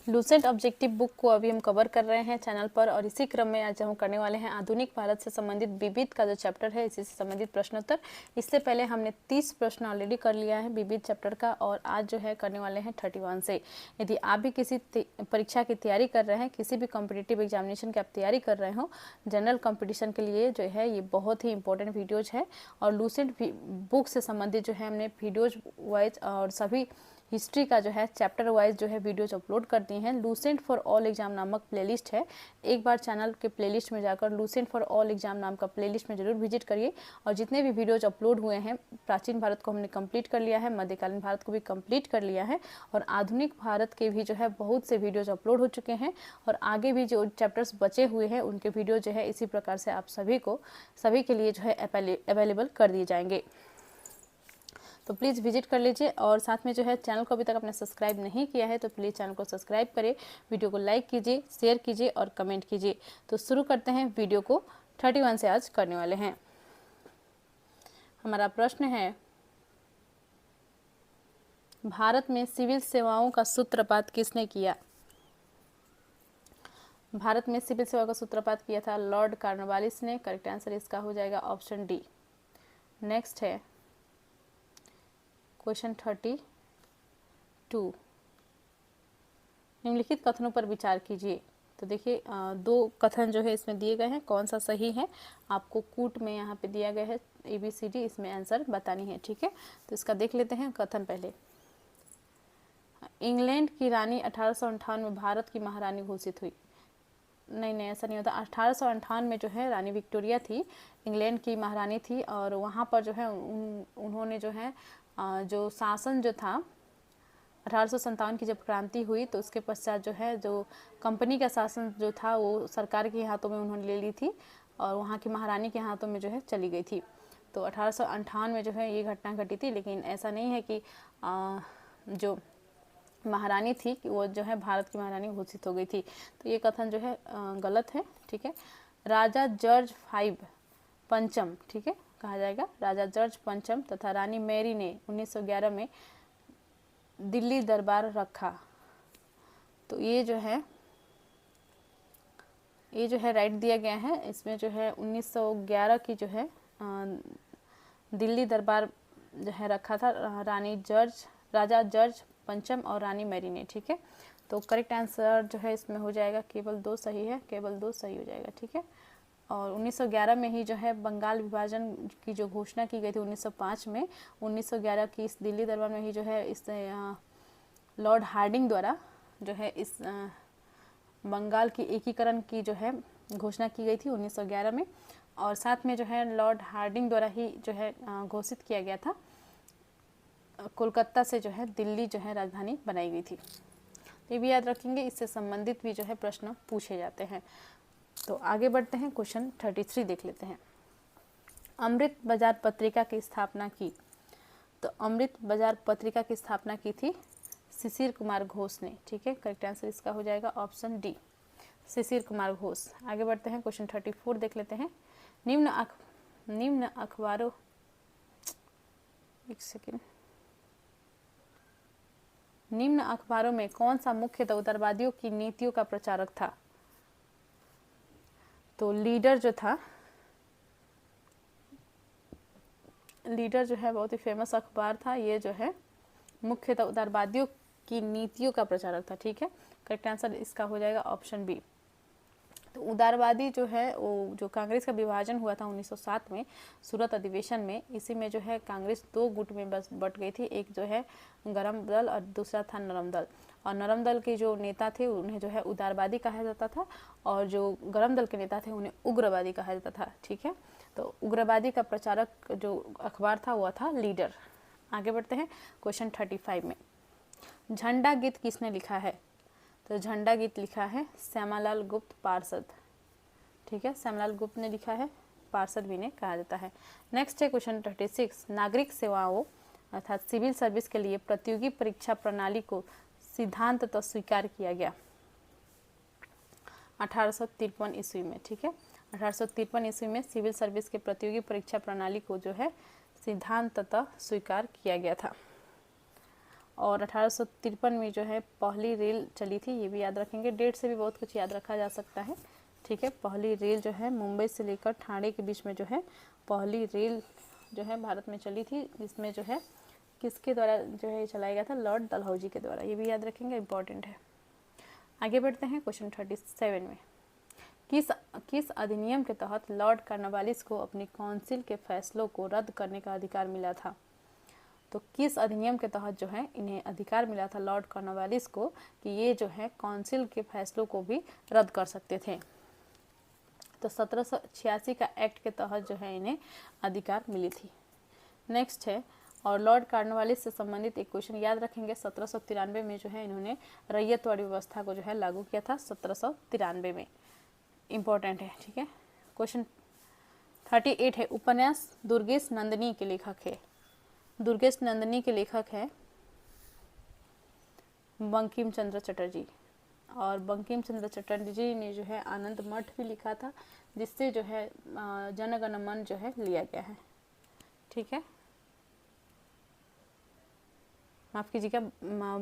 Lucent objective book को अभी हम कवर कर रहे हैं चैनल पर, और इसी क्रम में आज हम करने वाले हैं आधुनिक भारत से संबंधित विविध का जो चैप्टर है इसी से संबंधित प्रश्नोत्तर। इससे पहले हमने 30 प्रश्न ऑलरेडी कर लिया है विविध चैप्टर का, और आज जो है करने वाले हैं 31 से। यदि आप भी किसी परीक्षा की तैयारी कर रहे हैं, किसी भी कॉम्पिटिटिव एग्जामिनेशन की आप तैयारी कर रहे हो, जनरल कॉम्पिटिशन के लिए जो है ये बहुत ही इंपॉर्टेंट वीडियोज है। और लूसेंट बुक से संबंधित जो है हमने वीडियोज वाइज और सभी हिस्ट्री का जो है चैप्टर वाइज जो है वीडियोज अपलोड कर दी हैं। लूसेंट फॉर ऑल एग्जाम नामक प्लेलिस्ट है, एक बार चैनल के प्लेलिस्ट में जाकर लूसेंट फॉर ऑल एग्जाम नाम का प्लेलिस्ट में जरूर विजिट करिए। और जितने भी वीडियोज अपलोड हुए हैं, प्राचीन भारत को हमने कंप्लीट कर लिया है, मध्यकालीन भारत को भी कंप्लीट कर लिया है, और आधुनिक भारत के भी जो है बहुत से वीडियोज अपलोड हो चुके हैं, और आगे भी जो चैप्टर्स बचे हुए हैं उनके वीडियो जो है इसी प्रकार से आप सभी के लिए जो है अवेलेबल कर दिए जाएंगे। तो प्लीज़ विजिट कर लीजिए। और साथ में जो है चैनल को अभी तक आपने सब्सक्राइब नहीं किया है तो प्लीज़ चैनल को सब्सक्राइब करें, वीडियो को लाइक कीजिए, शेयर कीजिए और कमेंट कीजिए। तो शुरू करते हैं वीडियो को। 31 से आज करने वाले हैं। हमारा प्रश्न है, भारत में सिविल सेवाओं का सूत्रपात किसने किया? भारत में सिविल सेवा का सूत्रपात किया था लॉर्ड कॉर्नवालिस ने। करेक्ट आंसर इसका हो जाएगा ऑप्शन डी। नेक्स्ट है क्वेश्चन 32। निम्नलिखित कथनों पर विचार कीजिए। तो देखिए दो कथन जो है इसमें दिए गए हैं, कौन सा सही है आपको कूट में यहाँ पे दिया गया है ABCD, इसमें आंसर बतानी है। ठीक है, तो इसका देख लेते हैं कथन पहले। इंग्लैंड की रानी 1858 में भारत की महारानी घोषित हुई। नहीं, ऐसा नहीं होता। 1858 में जो है रानी विक्टोरिया थी, इंग्लैंड की महारानी थी, और वहाँ पर जो है उन्होंने जो है जो शासन जो था 1857 की जब क्रांति हुई तो उसके पश्चात जो है जो कंपनी का शासन जो था वो सरकार के हाथों में उन्होंने ले ली थी, और वहाँ की महारानी के हाथों में जो है चली गई थी। तो 1858 में जो है ये घटना घटी थी, लेकिन ऐसा नहीं है कि जो महारानी थी कि वो जो है भारत की महारानी घोषित हो गई थी। तो ये कथन जो है गलत है। ठीक है, राजा जॉर्ज V पंचम, ठीक है, कहा जाएगा राजा जॉर्ज पंचम तथा रानी मैरी ने 1911 में दिल्ली दरबार रखा। तो ये जो है राइट दिया गया है। इसमें जो है 1911 की जो है दिल्ली दरबार जो है रखा था राजा जॉर्ज पंचम और रानी मैरी ने। ठीक है, तो करेक्ट आंसर जो है इसमें हो जाएगा केवल 2 सही है, केवल 2 सही हो जाएगा। ठीक है, और 1911 में ही जो है बंगाल विभाजन की जो घोषणा की गई थी 1905 में, 1911 की इस दिल्ली दरबार में ही जो है इस लॉर्ड हार्डिंग द्वारा जो है इस बंगाल की एकीकरण की जो है घोषणा की गई थी 1911 में, और साथ में जो है लॉर्ड हार्डिंग द्वारा ही जो है घोषित किया गया था कोलकाता से जो है दिल्ली जो है राजधानी बनाई गई थी। ये भी याद रखेंगे, इससे संबंधित भी जो है प्रश्न पूछे जाते हैं। तो आगे बढ़ते हैं, क्वेश्चन 33 देख लेते हैं। अमृत बाजार पत्रिका की स्थापना की। तो अमृत बाजार पत्रिका की स्थापना की थी शिशिर कुमार घोष ने। ठीक है, करेक्ट आंसर इसका हो जाएगा ऑप्शन डी, शिशिर कुमार घोष। आगे बढ़ते हैं, क्वेश्चन 34 देख लेते हैं। निम्न अखबारों निम्न अखबारों में कौन सा मुख्यतः उदारवादियों की नीतियों का प्रचारक था? तो लीडर जो है बहुत ही फेमस अखबार था, ये जो है मुख्यतः उदारवादियों की नीतियों का प्रचारक था। ठीक है, करेक्ट आंसर इसका हो जाएगा ऑप्शन बी। तो उदारवादी जो है वो जो कांग्रेस का विभाजन हुआ था 1907 में सूरत अधिवेशन में, इसी में जो है कांग्रेस 2 गुट में बस बट गई थी, एक जो है गरम दल और दूसरा था नरम दल। और नरम दल के जो नेता थे उन्हें जो है उदारवादी कहा जाता था, और जो गरम दल के नेता थे उन्हें उग्रवादी कहा जाता था। ठीक है, तो उग्रवादी का प्रचारक जो अखबार था वो था लीडर। आगे बढ़ते हैं, क्वेश्चन 35 में। झंडा गीत किसने लिखा है? तो झंडा गीत लिखा है श्यामालाल गुप्त पार्षद। ठीक है, श्यामलाल गुप्त ने लिखा है, पार्षद भी ने कहा जाता है। नेक्स्ट है क्वेश्चन 36। नागरिक सेवाओं अर्थात सिविल सर्विस के लिए प्रतियोगी परीक्षा प्रणाली को सिद्धांततः स्वीकार किया गया 1853 ईस्वी में। ठीक है, 1853 ईस्वी में सिविल सर्विस के प्रतियोगी परीक्षा प्रणाली को जो है सिद्धांततः स्वीकार किया गया था। और 1853 में जो है पहली रेल चली थी, ये भी याद रखेंगे। डेट से भी बहुत कुछ याद रखा जा सकता है, ठीक है। पहली रेल जो है मुंबई से लेकर ठाणे के बीच में जो है पहली रेल जो है भारत में चली थी, जिसमें जो है किसके द्वारा जो है चलाया गया था, लॉर्ड डलहौजी के द्वारा, ये भी याद रखेंगे, इंपॉर्टेंट है। आगे बढ़ते हैं क्वेश्चन 37 में। किस अधिनियम के तहत लॉर्ड कॉर्नवालिस को अपनी काउंसिल के फैसलों को रद्द करने का अधिकार मिला था? तो किस अधिनियम के तहत जो है इन्हें अधिकार मिला था लॉर्ड कॉर्नवालिस को कि ये जो है काउंसिल के फैसलों को भी रद्द कर सकते थे? तो 1786 का एक्ट के तहत जो है इन्हें अधिकार मिली थी। नेक्स्ट है, और लॉर्ड कॉर्नवालिस से संबंधित एक क्वेश्चन याद रखेंगे। 1793 में जो है इन्होंने रैयतवाड़ी व्यवस्था को जो है लागू किया था, 1793 में, इम्पोर्टेंट है, ठीक है। क्वेश्चन 38 है, उपन्यास दुर्गेश नंदिनी के लेखक है। दुर्गेश नंदिनी के लेखक है बंकिम चंद्र चटर्जी, और बंकिम चंद्र चटर्जी ने जो है आनंद मठ भी लिखा था, जिससे जो है जन गण मन जो है लिया गया है, ठीक है। माफ कीजिएगा,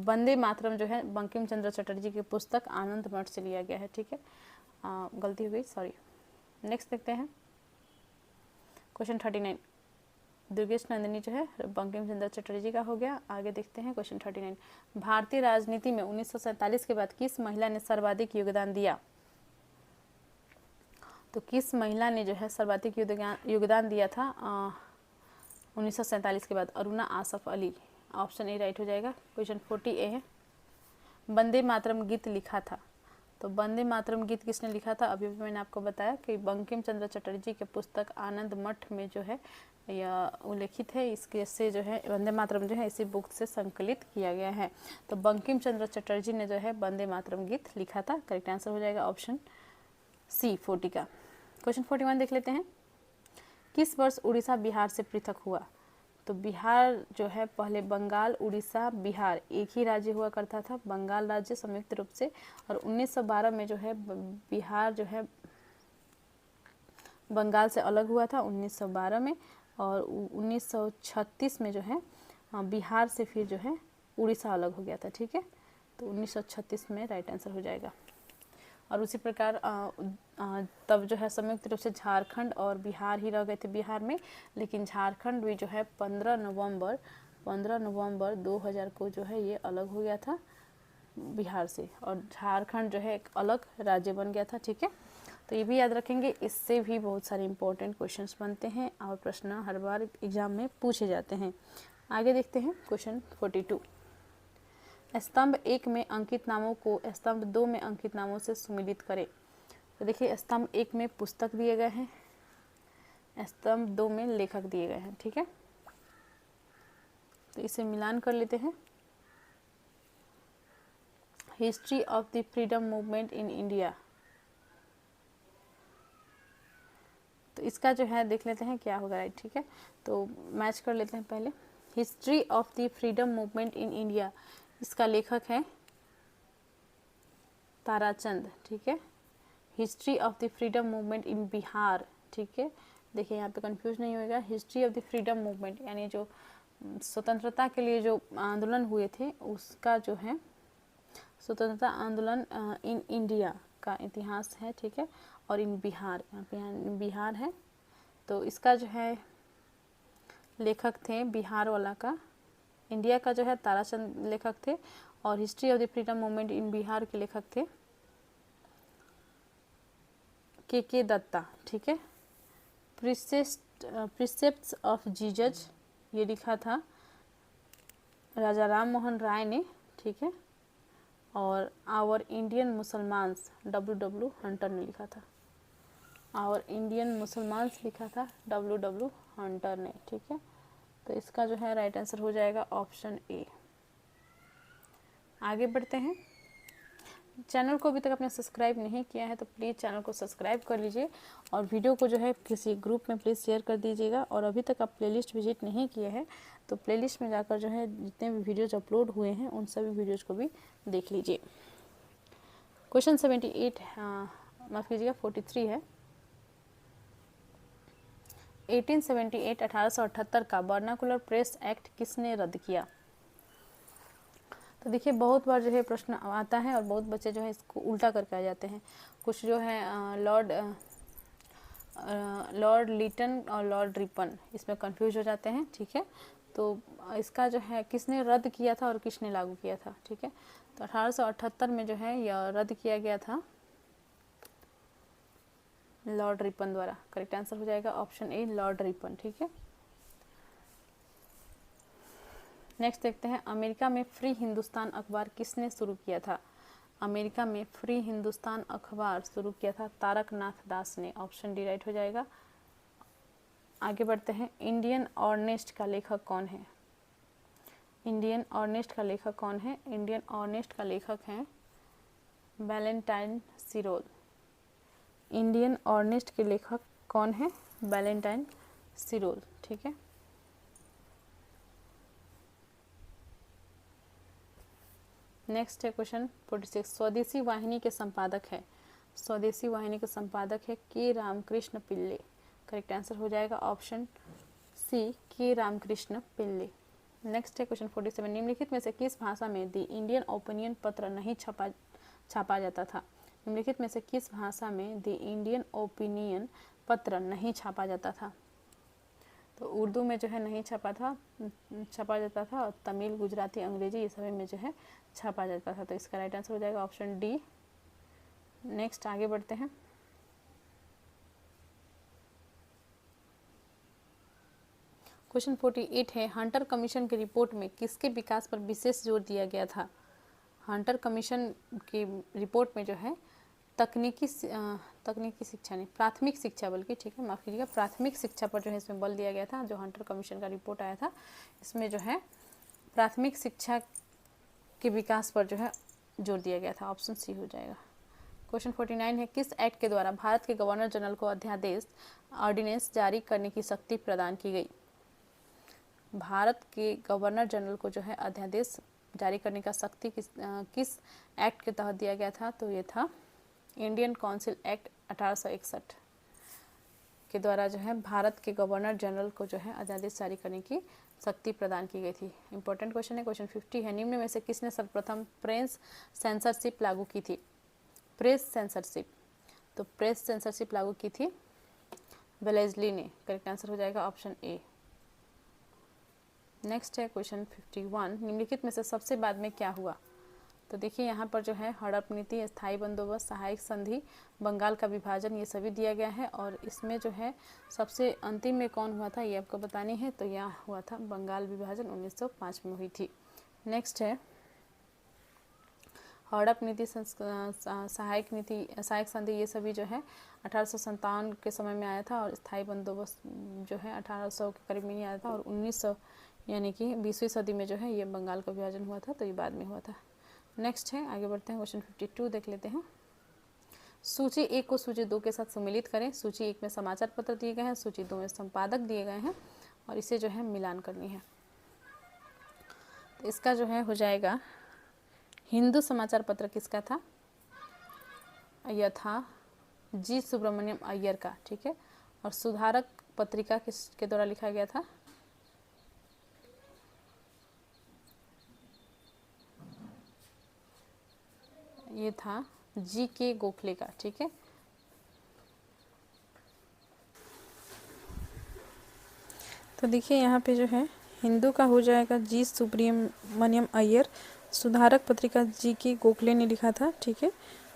वंदे मातरम जो है बंकिम चंद्र चटर्जी की पुस्तक आनंद मठ से लिया गया है, ठीक है। गलती हो गई, सॉरी। नेक्स्ट देखते हैं क्वेश्चन 39। दुर्गेश नंदिनी जो है बंकिम चंद्र चटर्जी का हो गया। आगे देखते हैं क्वेश्चन 39। भारतीय राजनीति में 1947 के बाद किस महिला ने सर्वाधिक योगदान दिया? तो किस महिला ने जो है सर्वाधिक योगदान दिया था 1947 के बाद? Aruna Asaf Ali, option A right हो जाएगा। क्वेश्चन 40 ए है, वंदे मातरम गीत लिखा था। तो वंदे मातरम गीत किसने लिखा था? अभी मैंने आपको बताया कि बंकिम चंद्र चटर्जी के पुस्तक आनंद मठ में जो है यह उल्लेखित है। इसके से जो है वंदे मातरम जो है इसी बुक से संकलित किया गया है। तो बंकिम चंद्र चटर्जी ने जो है वंदे मातरम गीत लिखा था। करेक्ट आंसर हो जाएगा ऑप्शन सी 40 का। क्वेश्चन 41 देख लेते हैं। किस वर्ष उड़ीसा बिहार से पृथक हुआ? तो बिहार जो है पहले बंगाल, उड़ीसा, बिहार एक ही राज्य हुआ करता था, बंगाल राज्य संयुक्त रूप से, और 1912 में जो है बिहार जो है बंगाल से अलग हुआ था 1912 में, और 1936 में जो है बिहार से फिर जो है उड़ीसा अलग हो गया था, ठीक है। तो 1936 में राइट आंसर हो जाएगा। और उसी प्रकार तब जो है संयुक्त रूप से झारखंड और बिहार ही रह गए थे बिहार में, लेकिन झारखंड भी जो है 15 नवंबर 2000 को जो है ये अलग हो गया था बिहार से, और झारखंड जो है एक अलग राज्य बन गया था, ठीक है। तो ये भी याद रखेंगे, इससे भी बहुत सारे इंपॉर्टेंट क्वेश्चंस बनते हैं और प्रश्न हर बार एग्जाम में पूछे जाते हैं। आगे देखते हैं क्वेश्चन 42। स्तंभ 1 में अंकित नामों को स्तंभ 2 में अंकित नामों से सुमिलित करें। तो देखिए स्तंभ 1 में पुस्तक दिए गए हैं, स्तंभ 2 में लेखक दिए गए हैं, ठीक है। तो इसे मिलान कर लेते हैं। History of the freedom movement in India, तो इसका जो है देख लेते हैं क्या होगा, राइट, ठीक है। तो मैच कर लेते हैं पहले। History of the freedom movement in India, इसका लेखक है ताराचंद, ठीक है। History of the freedom movement in Bihar, ठीक है। देखिए यहाँ पे कंफ्यूज नहीं होएगा। History of the freedom movement यानी जो स्वतंत्रता के लिए जो आंदोलन हुए थे उसका जो है स्वतंत्रता आंदोलन इन इंडिया का इतिहास है, ठीक है। और इन बिहार, यहाँ पे बिहार है, तो इसका जो है लेखक थे बिहार वाला का, इंडिया का जो है ताराचंद लेखक थे, और history of the freedom movement in Bihar के लेखक थे के दत्ता, ठीक है। प्रिसेप्ट्स ऑफ जीसस ये लिखा था राजा राम मोहन राय ने, ठीक है। और आवर इंडियन मुसलमान्स W हंटर ने लिखा था, आवर इंडियन मुसलमान्स लिखा था W हंटर ने, ठीक है। तो इसका जो है राइट आंसर हो जाएगा ऑप्शन ए। आगे बढ़ते हैं। चैनल को अभी तक आपने सब्सक्राइब नहीं किया है तो प्लीज़ चैनल को सब्सक्राइब कर लीजिए, और वीडियो को जो है किसी ग्रुप में प्लीज़ शेयर कर दीजिएगा। और अभी तक आप प्लेलिस्ट विजिट नहीं किए हैं तो प्लेलिस्ट में जाकर जो है जितने भी वीडियोज अपलोड हुए हैं उन सभी वीडियोज़ को भी देख लीजिए। क्वेश्चन 78 माफ़ कीजिएगा 43 है। 1878 1878 का वर्नाकुलर प्रेस एक्ट किसने रद्द किया? तो देखिए बहुत बार जो है प्रश्न आता है और बहुत बच्चे जो है इसको उल्टा करके आ जाते हैं। कुछ जो है लॉर्ड लिटन और लॉर्ड रिपन इसमें कंफ्यूज हो जाते हैं। ठीक है, तो इसका जो है किसने रद्द किया था और किसने लागू किया था। ठीक है, तो 1878 में जो है यह रद्द किया गया था लॉर्ड रिपन द्वारा। करेक्ट आंसर हो जाएगा ऑप्शन ए लॉर्ड रिपन। ठीक है, नेक्स्ट देखते हैं अमेरिका में फ्री हिंदुस्तान अखबार किसने शुरू किया था। अमेरिका में फ्री हिंदुस्तान अखबार शुरू किया था तारकनाथ दास ने। ऑप्शन डी राइट हो जाएगा। आगे बढ़ते हैं इंडियन ऑर्नेस्ट का लेखक कौन है। इंडियन ऑर्नेस्ट का लेखक कौन है। इंडियन ऑर्नेस्ट का लेखक है वैलेंटाइन सिरोल। इंडियन ऑर्नेस्ट के लेखक कौन है, वैलेंटाइन सिरोल। ठीक है, नेक्स्ट है क्वेश्चन 46। स्वदेशी वाहिनी के संपादक है। स्वदेशी वाहिनी के संपादक है के रामकृष्ण पिल्ले। करेक्ट आंसर हो जाएगा ऑप्शन सी के रामकृष्ण पिल्ले। नेक्स्ट है क्वेश्चन 47। निम्नलिखित में से किस भाषा में द इंडियन ओपिनियन पत्र नहीं छापा जाता था। निम्नलिखित में से किस भाषा में द इंडियन ओपिनियन पत्र नहीं छापा जाता था। तो उर्दू में जो है नहीं छपा जाता था और तमिल, गुजराती, अंग्रेजी ये सभी में जो है छापा जाता था। तो इसका राइट आंसर हो जाएगा ऑप्शन डी। नेक्स्ट आगे बढ़ते हैं। क्वेश्चन 48 है हंटर कमीशन की रिपोर्ट में किसके विकास पर विशेष जोर दिया गया था। हंटर कमीशन की रिपोर्ट में जो है तकनीकी शिक्षा नहीं, प्राथमिक शिक्षा बल्कि, ठीक है माफ कीजिएगा, प्राथमिक शिक्षा पर जो है इसमें बल दिया गया था। जो हंटर कमीशन का रिपोर्ट आया था इसमें जो है प्राथमिक शिक्षा के विकास पर जो है जोर दिया गया था। ऑप्शन सी हो जाएगा। क्वेश्चन 49 है किस एक्ट के द्वारा भारत के गवर्नर जनरल को अध्यादेश ऑर्डिनेंस जारी करने की शक्ति प्रदान की गई। भारत के गवर्नर जनरल को जो है अध्यादेश जारी करने का शक्ति किस एक्ट के तहत दिया गया था। तो ये था इंडियन काउंसिल एक्ट 1861 के द्वारा जो है भारत के गवर्नर जनरल को जो है अध्यादेश जारी करने की शक्ति प्रदान की गई थी। इंपॉर्टेंट क्वेश्चन है। क्वेश्चन 50 है निम्न में से किसने सर्वप्रथम प्रेस सेंसरशिप लागू की थी। प्रेस सेंसरशिप, तो प्रेस सेंसरशिप लागू की थी वेलेस्ली ने। करेक्ट आंसर हो जाएगा ऑप्शन ए। नेक्स्ट है क्वेश्चन 51। निम्नलिखित में से सबसे बाद में क्या हुआ। तो देखिए यहाँ पर जो है हड़प नीति, स्थायी बंदोबस्त, सहायक संधि, बंगाल का विभाजन ये सभी दिया गया है और इसमें जो है सबसे अंतिम में कौन हुआ था ये आपको बतानी है। तो यह हुआ था बंगाल विभाजन 1905 में हुई थी। नेक्स्ट है हड़प नीति, सहायक संधि ये सभी जो है 1857 के समय में आया था और स्थायी बंदोबस्त जो है 1800 के करीब में ही आया था और 1900 यानी कि 20वीं सदी में जो है ये बंगाल का विभाजन हुआ था। तो ये बाद में हुआ था। नेक्स्ट है आगे बढ़ते हैं। क्वेश्चन 52 देख लेते हैं। सूची 1 को सूची 2 के साथ सम्मिलित करें। सूची 1 में समाचार पत्र दिए गए हैं, सूची 2 में संपादक दिए गए हैं और इसे जो है मिलान करनी है। तो इसका जो है हो जाएगा हिंदू समाचार पत्र किसका था। यह था जी सुब्रमण्यम अय्यर का। ठीक है, और सुधारक पत्रिका किसके द्वारा लिखा गया था। ये था जी के गोखले का। ठीक है, तो देखिए यहाँ पे जो है हिंदू का हो जाएगा जी सुब्रमण्यम अय्यर, सुधारक पत्रिका जी के गोखले ने लिखा था। ठीक है,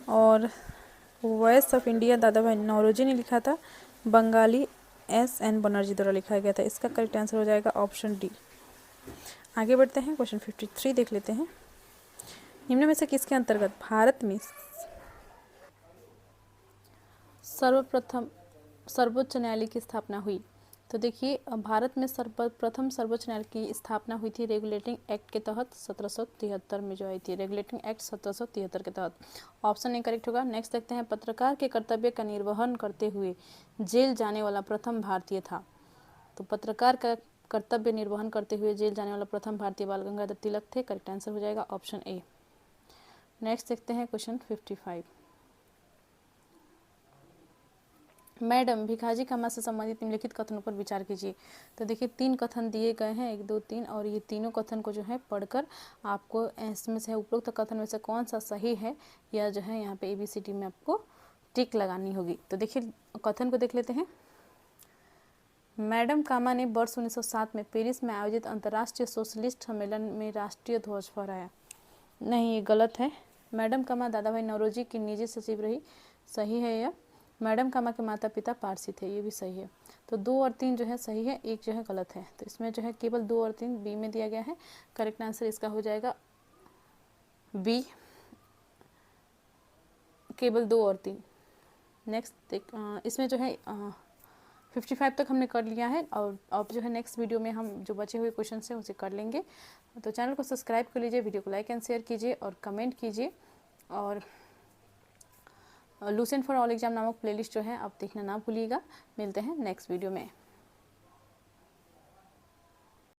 और वॉइस ऑफ इंडिया दादा भाई नौरोजी ने लिखा था, बंगाली S.N. बनर्जी द्वारा लिखा गया था। इसका करेक्ट आंसर हो जाएगा ऑप्शन डी। आगे बढ़ते हैं। क्वेश्चन 53 देख लेते हैं। निम्न में से किसके अंतर्गत भारत में सर्वप्रथम सर्वोच्च न्यायालय की स्थापना हुई। तो देखिए भारत में सर्वप्रथम सर्वोच्च न्यायालय की स्थापना हुई थी रेगुलेटिंग एक्ट के तहत 1773 में जो आई थी। रेगुलेटिंग एक्ट 1773 के तहत। ऑप्शन ए करेक्ट होगा। नेक्स्ट देखते हैं पत्रकार के कर्तव्य का निर्वहन करते हुए जेल जाने वाला प्रथम भारतीय था। तो पत्रकार का कर्तव्य निर्वहन करते हुए जेल जाने वाला प्रथम भारतीय बाल गंगाधर तिलक थे। करेक्ट आंसर हो जाएगा ऑप्शन ए। नेक्स्ट देखते हैं क्वेश्चन 55। मैडम भिखाजी कामा से संबंधित निम्नलिखित कथनों पर विचार कीजिए। तो देखिए 3 कथन दिए गए हैं, 1 2 3, और ये तीनों कथन को जो है पढ़कर आपको इसमें से उपरोक्त कथन में से कौन सा सही है या जो है यहाँ पे ABCD में आपको टिक लगानी होगी। तो देखिए कथन को देख लेते हैं। मैडम कामा ने वर्ष 1907 में पेरिस में आयोजित अंतर्राष्ट्रीय सोशलिस्ट सम्मेलन में राष्ट्रीय ध्वज फहराया। नहीं, ये गलत है। मैडम कामा दादा भाई नौरोजी की निजी सचिव रही, सही है यह। मैडम कामा के माता पिता पारसी थे, ये भी सही है। तो 2 और 3 जो है सही है, 1 जो है गलत है। तो इसमें जो है केवल 2 और 3 बी में दिया गया है। करेक्ट आंसर इसका हो जाएगा बी, केवल 2 और 3। नेक्स्ट इसमें जो है 55 तक हमने कर लिया है, और अब जो है नेक्स्ट वीडियो में हम जो बचे हुए क्वेश्चन हैं उसे कर लेंगे। तो चैनल को सब्सक्राइब कर लीजिए, वीडियो को लाइक एंड शेयर कीजिए और कमेंट कीजिए। और लुसेंट फॉर ऑल एग्जाम नामक प्लेलिस्ट जो है आप देखना ना भूलिएगा। मिलते हैं नेक्स्ट वीडियो में।